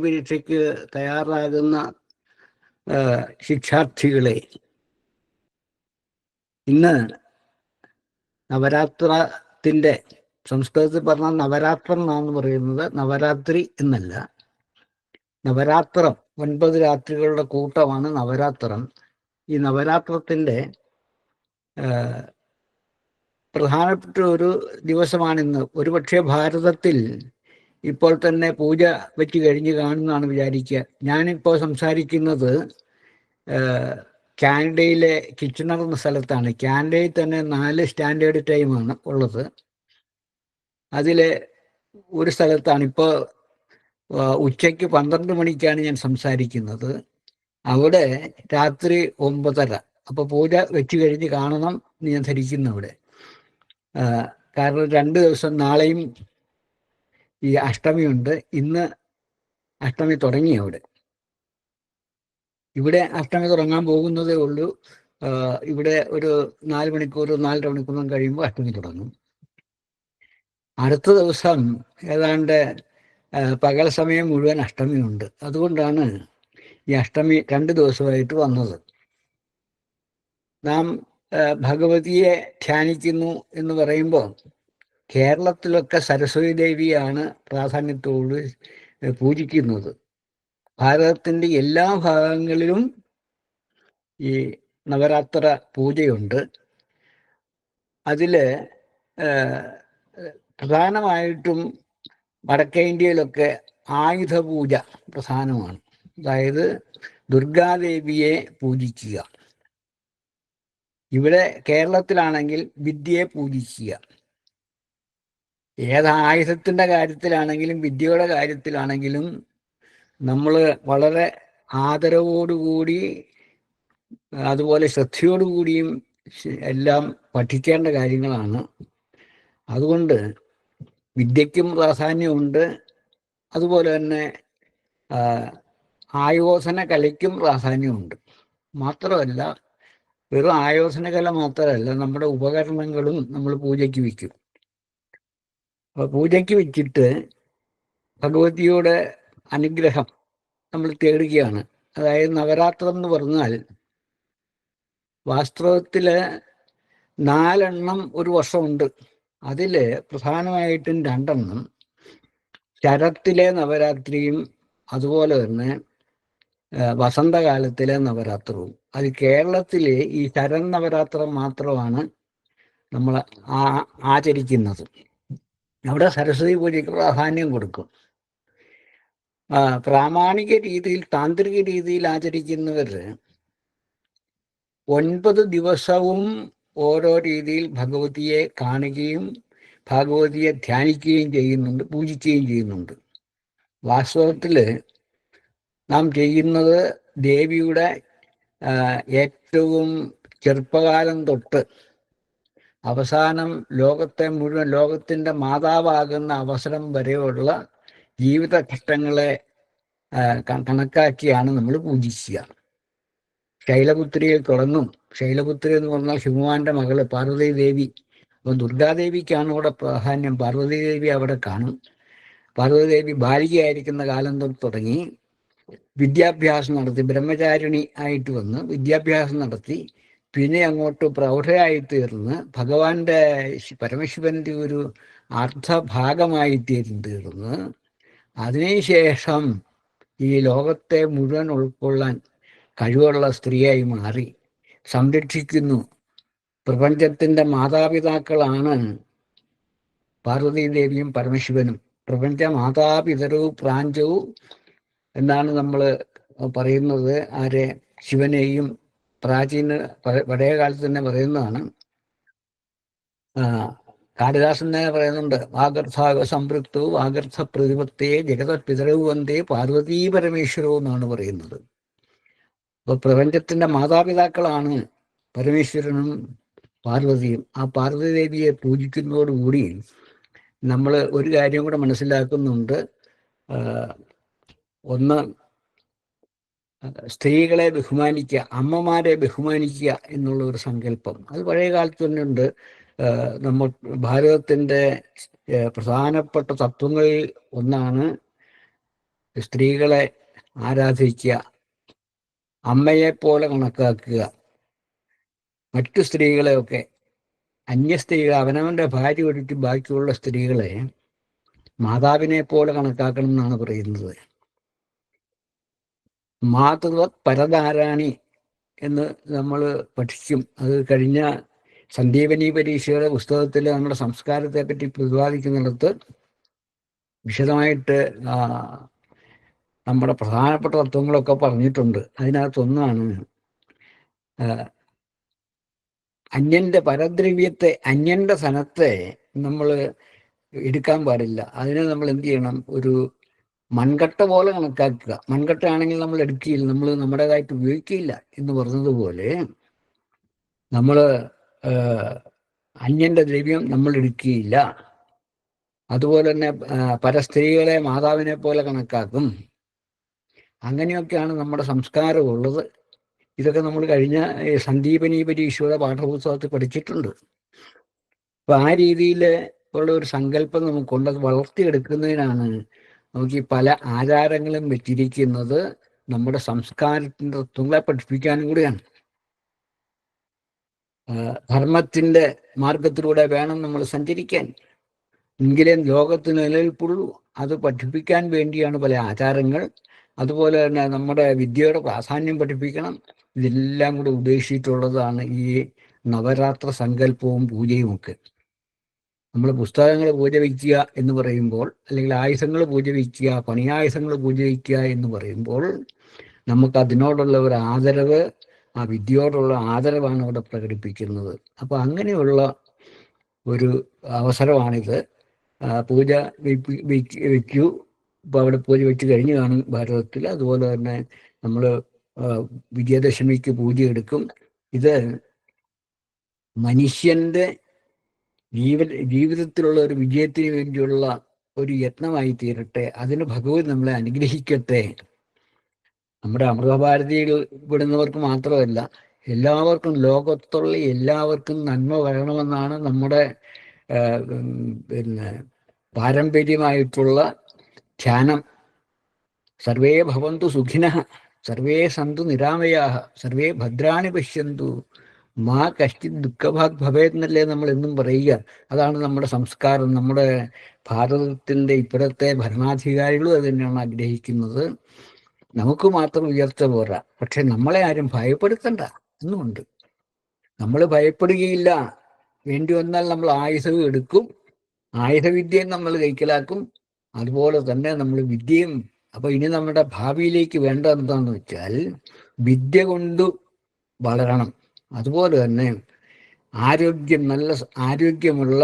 പരീക്ഷയ്ക്ക് തയ്യാറാകുന്ന ശിക്ഷാർത്ഥികളെ ഇന്ന് നവരാത്രത്തിൻ്റെ സംസ്കൃതത്തിൽ പറഞ്ഞാൽ നവരാത്രം എന്നാണ് പറയുന്നത്, നവരാത്രി എന്നല്ല. നവരാത്രം 9 രാത്രികളുടെ കൂട്ടമാണ് നവരാത്രം. ഈ നവരാത്രത്തിൻ്റെ പ്രധാനപ്പെട്ട ഒരു ദിവസമാണിന്ന്. ഒരുപക്ഷെ ഭാരതത്തിൽ ഇപ്പോൾ തന്നെ പൂജ വെച്ച് കഴിഞ്ഞ് കാണുന്നതാണ് വിചാരിക്കുക. ഞാനിപ്പോൾ സംസാരിക്കുന്നത് കാനഡയിലെ കിച്ചണർ എന്ന സ്ഥലത്താണ്. കാനഡയിൽ തന്നെ 4 സ്റ്റാൻഡേർഡ് ടൈമാണ് ഉള്ളത്. അതിൽ ഒരു സ്ഥലത്താണ് ഇപ്പോൾ ഉച്ചയ്ക്ക് 12 മണിക്കാണ് ഞാൻ സംസാരിക്കുന്നത്. അവിടെ രാത്രി 9:30. അപ്പോൾ പൂജ വെച്ച് കഴിഞ്ഞ് കാണണം എന്ന് ഞാൻ ധരിക്കുന്നു അവിടെ. കാരണം 2 ദിവസം, നാളെയും ഈ അഷ്ടമിയുണ്ട്. ഇന്ന് അഷ്ടമി തുടങ്ങി അവിടെ. ഇവിടെ അഷ്ടമി തുടങ്ങാൻ പോകുന്നതേ ഉള്ളൂ. ഇവിടെ ഒരു 4 മണിക്കൂർ 4.5 മണിക്കൂറും കഴിയുമ്പോൾ അഷ്ടമി തുടങ്ങും. അടുത്ത ദിവസം ഏതാണ്ട് പകൽ സമയം മുഴുവൻ അഷ്ടമിയുണ്ട്. അതുകൊണ്ടാണ് ഈ അഷ്ടമി 2 ദിവസമായിട്ട് വന്നത്. നാം ഭഗവതിയെ ധ്യാനിക്കുന്നു എന്ന് പറയുമ്പോൾ കേരളത്തിലൊക്കെ സരസ്വതി ദേവിയാണ് പ്രാധാന്യത്തോട് പൂജിക്കുന്നത്. ഭാരതത്തിൻ്റെ എല്ലാ ഭാഗങ്ങളിലും ഈ നവരാത്ര പൂജയുണ്ട്. അതിൽ പ്രധാനമായിട്ടും വടക്കേ ഇന്ത്യയിലൊക്കെ ആയുധ പൂജ പ്രധാനമാണ്. അതായത് ദുർഗാദേവിയെ പൂജിക്കുക. ഇവിടെ കേരളത്തിലാണെങ്കിൽ വിദ്യയെ പൂജിക്കുക. ഏത് ആയുധത്തിൻ്റെ കാര്യത്തിലാണെങ്കിലും വിദ്യയുടെ കാര്യത്തിലാണെങ്കിലും നമ്മൾ വളരെ ആദരവോടുകൂടി അതുപോലെ ശ്രദ്ധയോടുകൂടിയും എല്ലാം പഠിക്കേണ്ട കാര്യങ്ങളാണ്. അതുകൊണ്ട് വിദ്യയ്ക്കും പ്രാധാന്യമുണ്ട്. അതുപോലെ തന്നെ ആയോധന കലയ്ക്കും പ്രാധാന്യമുണ്ട്. മാത്രമല്ല, വെറും ആയോധന കല മാത്രമല്ല, നമ്മുടെ ഉപകരണങ്ങളും നമ്മൾ പൂജയ്ക്ക് വയ്ക്കും. അപ്പോൾ പൂജയ്ക്ക് വെച്ചിട്ട് ഭഗവതിയുടെ അനുഗ്രഹം നമ്മൾ തേടുകയാണ്. അതായത് നവരാത്രം എന്ന് പറഞ്ഞാൽ വാസ്തവത്തിൽ 4 ഒരു വർഷമുണ്ട്. അതിൽ പ്രധാനമായിട്ടും 2 ശരത്തിലെ നവരാത്രിയും അതുപോലെ തന്നെ വസന്തകാലത്തിലെ നവരാത്രവും. അത് കേരളത്തിലെ ഈ ശരൺ നവരാത്രം മാത്രമാണ് നമ്മൾ ആചരിക്കുന്നത്. അവിടെ സരസ്വതി പൂജയ്ക്ക് പ്രാധാന്യം കൊടുക്കും. പ്രാമാണിക രീതിയിൽ, താന്ത്രിക രീതിയിൽ ആചരിക്കുന്നവർ 9 ദിവസവും ഓരോ രീതിയിൽ ഭഗവതിയെ കാണുകയും ഭഗവതിയെ ധ്യാനിക്കുകയും ചെയ്യുന്നുണ്ട്, പൂജിക്കുകയും ചെയ്യുന്നുണ്ട്. വാസ്തവത്തിൽ നാം ചെയ്യുന്നത് ദേവിയുടെ ഏറ്റവും ചെറുപ്പകാലം തൊട്ട് അവസാനം ലോകത്തിൻ്റെ മാതാവാകുന്ന അവസരം വരെയുള്ള ജീവിതഘട്ടങ്ങളെ കണക്കാക്കിയാണ് നമ്മൾ പൂജിക്കുക. ശൈലപുത്രിയിൽ തുടങ്ങും. ശൈലപുത്രി എന്ന് പറഞ്ഞാൽ ശിവമാന്റെ മകള് പാർവതി ദേവി. അപ്പം ദുർഗാദേവിക്കാണ് അവിടെ പ്രാധാന്യം. പാർവതി ദേവി അവിടെ കാണും. പാർവതി ദേവി ബാലികയായിരിക്കുന്ന കാലം തൊട്ട് തുടങ്ങി വിദ്യാഭ്യാസം നടത്തി, ബ്രഹ്മചാരിണി ആയിട്ട് വന്ന് വിദ്യാഭ്യാസം നടത്തി, പിന്നെ അങ്ങോട്ട് പ്രൗഢയായി തീർന്ന് ഭഗവാന്റെ പരമശിവന്റെ ഒരു അർദ്ധഭാഗമായി തീർന്ന് അതിനുശേഷം ഈ ലോകത്തെ മുഴുവൻ ഉൾക്കൊള്ളാൻ കഴിവുള്ള സ്ത്രീയായി മാറി സംരക്ഷിക്കുന്നു. പ്രപഞ്ചത്തിൻ്റെ മാതാപിതാക്കളാണ് പാർവതി ദേവിയും പരമശിവനും. പ്രപഞ്ച മാതാപിതരവും പ്രാഞ്ചവും എന്നാണ് നമ്മൾ പറയുന്നത്. ആരെ? ശിവനെയും. പഴയ കാലത്ത് തന്നെ പറയുന്നതാണ്. കാളിദാസൻ തന്നെ പറയുന്നുണ്ട്, വാഗർത്ഥാവ സംപൃക്തോ വാഗർത്ഥ പ്രതിപത്തയെ ജഗത പിതരവ് വന്ദേ പാർവതീ പരമേശ്വരവും എന്നാണ് പറയുന്നത്. അപ്പോൾ പ്രപഞ്ചത്തിൻ്റെ മാതാപിതാക്കളാണ് പരമേശ്വരനും പാർവതിയും. ആ പാർവതി ദേവിയെ പൂജിക്കുന്നതോടുകൂടി നമ്മൾ ഒരു കാര്യം കൂടെ മനസ്സിലാക്കുന്നുണ്ട്. ഒന്ന്, സ്ത്രീകളെ ബഹുമാനിക്കുക, അമ്മമാരെ ബഹുമാനിക്കുക എന്നുള്ള ഒരു സങ്കല്പം അത് പഴയ കാലത്ത് തന്നെ ഉണ്ട്. നമ്മൾ ഭാരതത്തിൻ്റെ പ്രധാനപ്പെട്ട തത്വങ്ങളിൽ ഒന്നാണ് സ്ത്രീകളെ ആരാധിക്കുക, അമ്മയെപ്പോലെ കണക്കാക്കുക, മറ്റു സ്ത്രീകളെയൊക്കെ അന്യ സ്ത്രീകൾ, അവനവൻ്റെ ഭാര്യ ഒഴിച്ച് ബാക്കിയുള്ള സ്ത്രീകളെ മാതാവിനെ പോലെ കണക്കാക്കണം എന്നാണ് പറയുന്നത്. മാതൃ പരധാരാണി എന്ന് നമ്മൾ പഠിക്കും. അത് കഴിഞ്ഞ സന്ദീപനി പരീക്ഷയുടെ പുസ്തകത്തിൽ നമ്മുടെ സംസ്കാരത്തെ പറ്റി പ്രതിപാദിക്കുന്നിടത്ത് വിശദമായിട്ട് നമ്മുടെ പ്രധാനപ്പെട്ട തത്വങ്ങളൊക്കെ പറഞ്ഞിട്ടുണ്ട്. അതിനകത്തൊന്നാണ് അന്യന്റെ പരദ്രവ്യത്തെ, അന്യന്റെ ധനത്തെ നമ്മൾ എടുക്കാൻ പാടില്ല. അതിനെ നമ്മൾ എന്ത് ചെയ്യണം? ഒരു മൺകട്ട പോലെ കണക്കാക്കുക. മൺകട്ട ആണെങ്കിൽ നമ്മൾ എടുക്കുകയില്ല, നമ്മൾ നമ്മുടേതായിട്ട് ഉപയോഗിക്കുകയില്ല എന്ന് പറഞ്ഞതുപോലെ നമ്മൾ അന്യന്റെ ദ്രവ്യം നമ്മൾ എടുക്കുകയില്ല. അതുപോലെ തന്നെ പരസ്ത്രീകളെ മാതാവിനെ പോലെ കണക്കാക്കും. അങ്ങനെയൊക്കെയാണ് നമ്മുടെ സംസ്കാരമുള്ളത്. ഇതൊക്കെ നമ്മൾ കഴിഞ്ഞ സന്ദീപനി പരീക്ഷയുടെ പാഠപുസ്തകത്തിൽ പഠിച്ചിട്ടുണ്ട്. അപ്പം ആ രീതിയിൽ ഉള്ള ഒരു സങ്കല്പം നമുക്കുണ്ട്. അത് വളർത്തിയെടുക്കുന്നതിനാണ് നമുക്ക് ഈ പല ആചാരങ്ങളും വെച്ചിരിക്കുന്നത്. നമ്മുടെ സംസ്കാരത്തിൻ്റെ തത്വങ്ങളെ പഠിപ്പിക്കാനും കൂടിയാണ്. ധർമ്മത്തിൻ്റെ മാർഗത്തിലൂടെ വേണം നമ്മൾ സഞ്ചരിക്കാൻ, എങ്കിലേ ലോകത്തിന് നിലനിൽപ്പുള്ളൂ. അത് പഠിപ്പിക്കാൻ വേണ്ടിയാണ് പല ആചാരങ്ങൾ. അതുപോലെ തന്നെ നമ്മുടെ വിദ്യയുടെ പ്രാധാന്യം പഠിപ്പിക്കണം. ഇതെല്ലാം കൂടെ ഉദ്ദേശിച്ചിട്ടുള്ളതാണ് ഈ നവരാത്ര സങ്കല്പവും പൂജയും ഒക്കെ. നമ്മൾ പുസ്തകങ്ങൾ പൂജ വയ്ക്കുക എന്ന് പറയുമ്പോൾ, അല്ലെങ്കിൽ ആയുധങ്ങൾ പൂജ വയ്ക്കുക, പണിയായുധങ്ങൾ പൂജ വയ്ക്കുക എന്ന് പറയുമ്പോൾ നമുക്ക് അതിനോടുള്ള ഒരു ആദരവ്, ആ വിദ്യയോടുള്ള ആദരവാണ് അവിടെ പ്രകടിപ്പിക്കുന്നത്. അപ്പോൾ അങ്ങനെയുള്ള ഒരു അവസരമാണിത്. പൂജ വയ്ക്കൂ. ഇപ്പോൾ അവിടെ പൂജ വെച്ച് കഴിഞ്ഞ് കാണും ഭാരതത്തിൽ. അതുപോലെ തന്നെ നമ്മൾ വിജയദശമിക്ക് പൂജ എടുക്കും. ഇത് മനുഷ്യൻ്റെ ജീവിതത്തിലുള്ള ഒരു വിജയത്തിന് വേണ്ടിയുള്ള ഒരു യത്നമായി തീരട്ടെ. അതിന് ഭഗവതി നമ്മളെ അനുഗ്രഹിക്കട്ടെ. നമ്മുടെ അമൃതഭാരതിയിൽ വിടുന്നവർക്ക് മാത്രമല്ല, എല്ലാവർക്കും, ലോകത്തുള്ള എല്ലാവർക്കും നന്മ വരണമെന്നാണ് നമ്മുടെ പാരമ്പര്യമായിട്ടുള്ള ധ്യാനം. സർവേ ഭവന്തു സുഖിനഃ, സർവേ സന്തു നിരാമയാഃ, സർവേ ഭദ്രാണി പശ്യന്തു, മാ കശ്ചിത് ദുഃഖഭാഗ് ഭവേത് എന്നല്ലേ നമ്മൾ എന്നും പറയുക. അതാണ് നമ്മുടെ സംസ്കാരം. നമ്മുടെ ഭാരതത്തിൻ്റെ ഇപ്പോഴത്തെ ഭരണാധികാരികളും അത് തന്നെയാണ് ആഗ്രഹിക്കുന്നത്. നമുക്ക് മാത്രം ഉയർച്ച പോരാ, പക്ഷെ നമ്മളെ ആരും ഭയപ്പെടുത്തണ്ട എന്നുമുണ്ട്. നമ്മൾ ഭയപ്പെടുകയില്ല. വേണ്ടി വന്നാൽ നമ്മൾ ആയുധം എടുക്കും, ആയുധവിദ്യയും നമ്മൾ കൈക്കലാക്കും. അതുപോലെ തന്നെ നമ്മൾ വിദ്യയും. അപ്പൊ ഇനി നമ്മുടെ ഭാവിയിലേക്ക് വേണ്ട എന്താണെന്ന് വെച്ചാൽ വിദ്യ കൊണ്ട് വളരണം. അതുപോലെ തന്നെ നല്ല ആരോഗ്യമുള്ള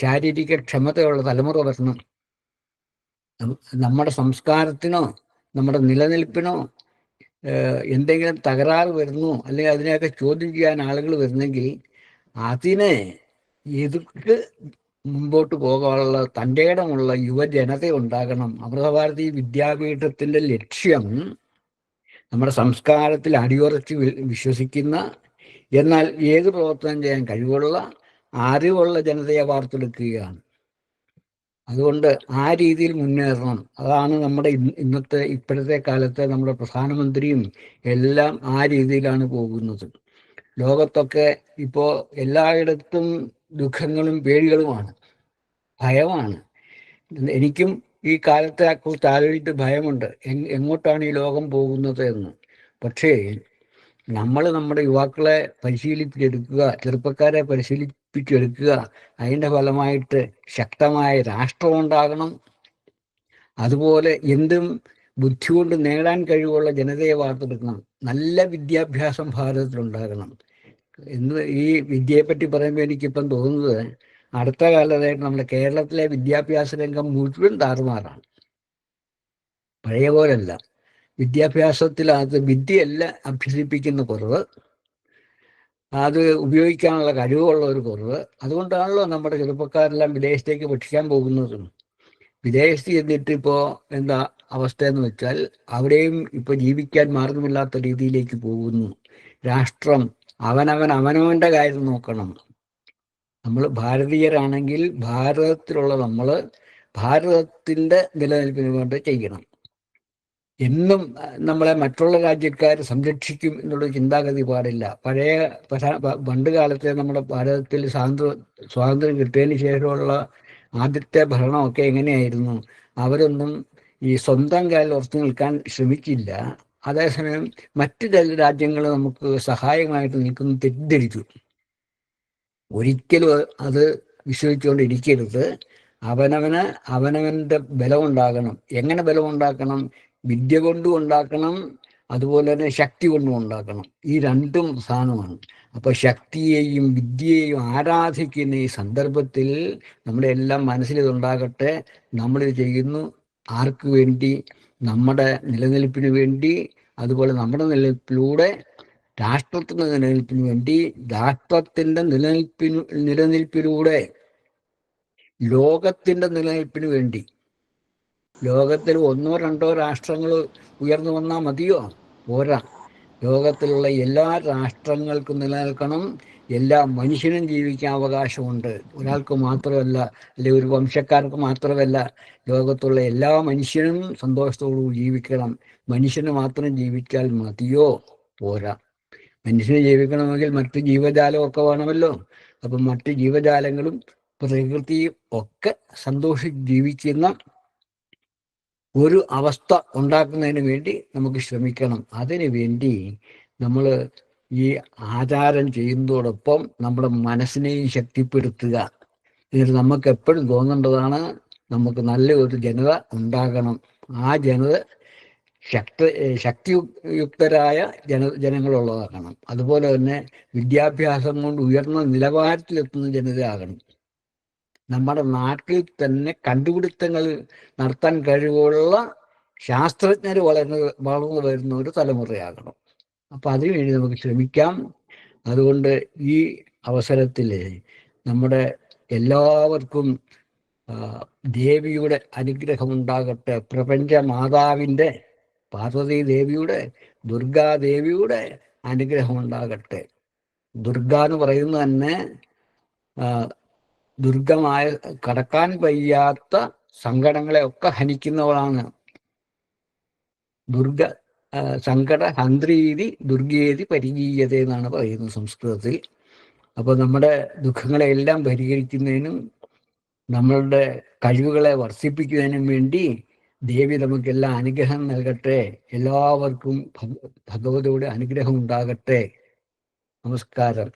ശാരീരിക ക്ഷമതയുള്ള തലമുറ വരണം. നമ്മുടെ സംസ്കാരത്തിനോ നമ്മുടെ നിലനിൽപ്പിനോ എന്തെങ്കിലും തകരാറ് വരുന്നു, അല്ലെങ്കിൽ അതിനെയൊക്കെ ചോദ്യം ചെയ്യാൻ ആളുകൾ വരുന്നെങ്കിൽ അതിനെ എതിർക്ക് മുമ്പോട്ട് പോകാനുള്ള തൻ്റെ ഇടമുള്ള യുവജനത ഉണ്ടാകണം. അമൃതഭാരതി വിദ്യാപീഠത്തിൻ്റെ ലക്ഷ്യം നമ്മുടെ സംസ്കാരത്തിൽ അടിയുറച്ച് വിശ്വസിക്കുന്ന, എന്നാൽ ഏത് പ്രവർത്തനം ചെയ്യാൻ കഴിവുള്ള, അറിവുള്ള ജനതയെ വാർത്തെടുക്കുകയാണ്. അതുകൊണ്ട് ആ രീതിയിൽ മുന്നേറണം. അതാണ് നമ്മുടെ ഇപ്പോഴത്തെ കാലത്തെ നമ്മുടെ പ്രധാനമന്ത്രിയും എല്ലാം ആ രീതിയിലാണ് പോകുന്നത്. ലോകത്തൊക്കെ ഇപ്പോൾ എല്ലായിടത്തും ദുഃഖങ്ങളും പേടികളുമാണ്, ഭയമാണ്. എനിക്കും ഈ കാലത്തെ കുറിച്ച് ആലോചിച്ചിട്ട് ഭയമുണ്ട്, എങ്ങോട്ടാണ് ഈ ലോകം പോകുന്നത് എന്ന്. പക്ഷേ നമ്മൾ നമ്മുടെ യുവാക്കളെ പരിശീലിപ്പിച്ചെടുക്കുക, ചെറുപ്പക്കാരെ പരിശീലിപ്പിച്ചെടുക്കുക. അതിൻ്റെ ഫലമായിട്ട് ശക്തമായ രാഷ്ട്രം ഉണ്ടാകണം. അതുപോലെ എന്തും ബുദ്ധി കൊണ്ട് നേടാൻ കഴിവുള്ള ജനതയെ വാർത്തെടുക്കണം. നല്ല വിദ്യാഭ്യാസം ഭാരതത്തിലുണ്ടാകണം. ഇന്ന് ഈ വിദ്യയെപ്പറ്റി പറയുമ്പോൾ എനിക്കിപ്പം തോന്നുന്നത്, അടുത്ത കാലത്തായിട്ട് നമ്മുടെ കേരളത്തിലെ വിദ്യാഭ്യാസ രംഗം മുഴുവൻ താറുമാറാണ്. പഴയ പോലല്ല. വിദ്യാഭ്യാസത്തിനകത്ത് വിദ്യയല്ല അഭ്യസിപ്പിക്കുന്ന കുറവ്, അത് ഉപയോഗിക്കാനുള്ള കഴിവുള്ള ഒരു കുറവ്. അതുകൊണ്ടാണല്ലോ നമ്മുടെ ചെറുപ്പക്കാരെല്ലാം വിദേശത്തേക്ക് പഠിക്കാൻ പോകുന്നതും. വിദേശത്ത് ചെന്നിട്ട് ഇപ്പോൾ എന്താ അവസ്ഥയെന്ന് വെച്ചാൽ അവിടെയും ഇപ്പോൾ ജീവിക്കാൻ മാർഗമില്ലാത്ത രീതിയിലേക്ക് പോകുന്നു. രാഷ്ട്രം അവനവൻ്റെ കാര്യം നോക്കണം. നമ്മൾ ഭാരതീയരാണെങ്കിൽ ഭാരതത്തിലുള്ള നമ്മൾ ഭാരതത്തിൻ്റെ നിലനിൽപ്പിന് വേണ്ടി ചെയ്യണം. എന്നും നമ്മളെ മറ്റുള്ള രാജ്യക്കാർ സംരക്ഷിക്കും എന്നുള്ള ചിന്താഗതി പാടില്ല. പണ്ട് കാലത്തെ നമ്മുടെ ഭാരതത്തിൽ സ്വാതന്ത്ര്യം കിട്ടിയതിന് ശേഷമുള്ള ആദ്യത്തെ ഭരണമൊക്കെ എങ്ങനെയായിരുന്നു? അവരൊന്നും ഈ സ്വന്തം കാലിൽ ഉറച്ചു നിൽക്കാൻ ശ്രമിച്ചില്ല. അതേസമയം മറ്റു ചില രാജ്യങ്ങൾ നമുക്ക് സഹായമായിട്ട് നിൽക്കുന്നു തെറ്റിദ്ധരിച്ചു. ഒരിക്കലും അത് വിശ്വസിച്ചുകൊണ്ടിരിക്കരുത്. അവനവൻ്റെ ബലമുണ്ടാകണം. എങ്ങനെ ബലമുണ്ടാക്കണം? വിദ്യ കൊണ്ടും ഉണ്ടാക്കണം, അതുപോലെ തന്നെ ശക്തി കൊണ്ടും ഉണ്ടാക്കണം. ഈ രണ്ടും സാധനമാണ്. അപ്പോൾ ശക്തിയെയും വിദ്യയെയും ആരാധിക്കുന്ന ഈ സന്ദർഭത്തിൽ നമ്മുടെ എല്ലാം മനസ്സിലിതുണ്ടാകട്ടെ. നമ്മളിത് ചെയ്യുന്നു ആർക്ക് വേണ്ടി? നമ്മുടെ നിലനിൽപ്പിന് വേണ്ടി. അതുപോലെ നമ്മുടെ നിലനിൽപ്പിലൂടെ രാഷ്ട്രത്തിൻ്റെ നിലനിൽപ്പിന് വേണ്ടി, രാഷ്ട്രത്തിൻ്റെ നിലനിൽപ്പിലൂടെ ലോകത്തിൻ്റെ നിലനിൽപ്പിന് വേണ്ടി. ലോകത്തിൽ 1-2 രാഷ്ട്രങ്ങൾ ഉയർന്നു വന്നാൽ മതിയോ? പോരാ. ലോകത്തിലുള്ള എല്ലാ രാഷ്ട്രങ്ങൾക്കും നിലനിൽക്കണം. എല്ലാ മനുഷ്യനും ജീവിക്കാൻ അവകാശമുണ്ട്. ഒരാൾക്ക് മാത്രമല്ല, അല്ലെ ഒരു വംശക്കാർക്ക് മാത്രമല്ല. ലോകത്തുള്ള എല്ലാ മനുഷ്യനും സന്തോഷത്തോടു ജീവിക്കണം. മനുഷ്യന് മാത്രം ജീവിച്ചാൽ മതിയോ? പോരാ. മനുഷ്യന് ജീവിക്കണമെങ്കിൽ മറ്റ് ജീവജാലമൊക്കെ വേണമല്ലോ. അപ്പം മറ്റ് ജീവജാലങ്ങളും പ്രകൃതിയും ഒക്കെ സന്തോഷിച്ച് ജീവിക്കുന്ന ഒരു അവസ്ഥ ഉണ്ടാക്കുന്നതിന് വേണ്ടി നമുക്ക് ശ്രമിക്കണം. അതിനു വേണ്ടി നമ്മൾ ഈ ആചാരം ചെയ്യുന്നതോടൊപ്പം നമ്മുടെ മനസ്സിനെയും ശക്തിപ്പെടുത്തുക. എന്നിട്ട് നമുക്ക് എപ്പോഴും തോന്നേണ്ടതാണ്, നമുക്ക് നല്ല ഒരു ജനത ഉണ്ടാകണം. ആ ജനത ശക്തിയുക്തരായ ജനങ്ങളുള്ളതാകണം. അതുപോലെ തന്നെ വിദ്യാഭ്യാസം കൊണ്ട് ഉയർന്ന നിലവാരത്തിലെത്തുന്ന ജനതയാകണം. നമ്മുടെ നാട്ടിൽ തന്നെ കണ്ടുപിടുത്തങ്ങൾ നടത്താൻ കഴിവുള്ള ശാസ്ത്രജ്ഞർ വളർന്നു വരുന്ന ഒരു തലമുറയാകണം. അപ്പം അതിനുവേണ്ടി നമുക്ക് ശ്രമിക്കാം. അതുകൊണ്ട് ഈ അവസരത്തിൽ നമ്മുടെ എല്ലാവർക്കും ദേവിയുടെ അനുഗ്രഹമുണ്ടാകട്ടെ. പ്രപഞ്ച മാതാവിൻ്റെ, പാർവതി ദേവിയുടെ, ദുർഗാദേവിയുടെ അനുഗ്രഹമുണ്ടാകട്ടെ. ദുർഗ എന്ന് പറയുന്നത് തന്നെ ദുർഗമായ, കടക്കാൻ വയ്യാത്ത സങ്കടങ്ങളെ ഒക്കെ ഹനിക്കുന്നവളാണ് ദുർഗ. സങ്കട ഹന്ത്രീതി ദുർഗേതി പരിഗീയത എന്നാണ് പറയുന്നത് സംസ്കൃതത്തിൽ. അപ്പോൾ നമ്മുടെ ദുഃഖങ്ങളെല്ലാം പരിഹരിക്കുന്നതിനും നമ്മളുടെ കഴിവുകളെ വർദ്ധിപ്പിക്കുന്നതിനും വേണ്ടി ദേവി നമുക്കെല്ലാം അനുഗ്രഹം നൽകട്ടെ. എല്ലാവർക്കും ഭഗവതിയുടെ അനുഗ്രഹം ഉണ്ടാകട്ടെ. നമസ്കാരം.